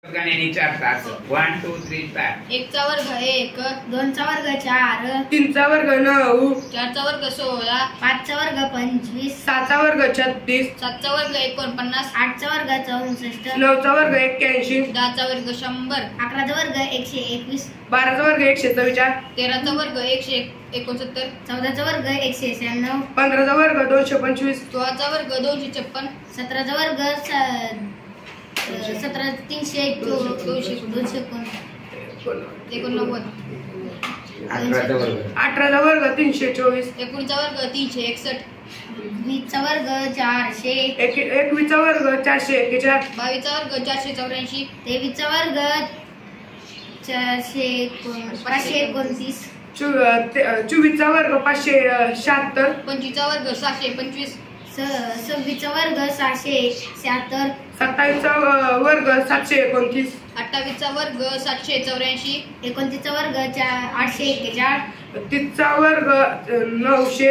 वर्गाने 4 तास 1 2 3 4 1 चा वर्ग 1 2 चा वर्ग 4 3 चा वर्ग 9 4 चा वर्ग 16 5 चा वर्ग 25 6 चा वर्ग 36 7 चा वर्ग 49 8 चा वर्ग 64 9 चा वर्ग 81 10 चा वर्ग 100 11 चा वर्ग 121 12 चा वर्ग 144 13 चा वर्ग 169 14 चा वर्ग 196 15 चा वर्ग 225 16 चा वर्ग 256 17 चा वर्ग 17 300 289 18 चा वर्ग 324 19 चा वर्ग 361 20 चा वर्ग 400 21 चा वर्ग 441 22 चा वर्ग 484 23 चा वर्ग 529 24 चा वर्ग 576 25 चा वर्ग 625 26 चा वर्ग 676 27 चा वर्ग 729 28 चा वर्ग 784 29 चा वर्ग 841 30 चा वर्ग 900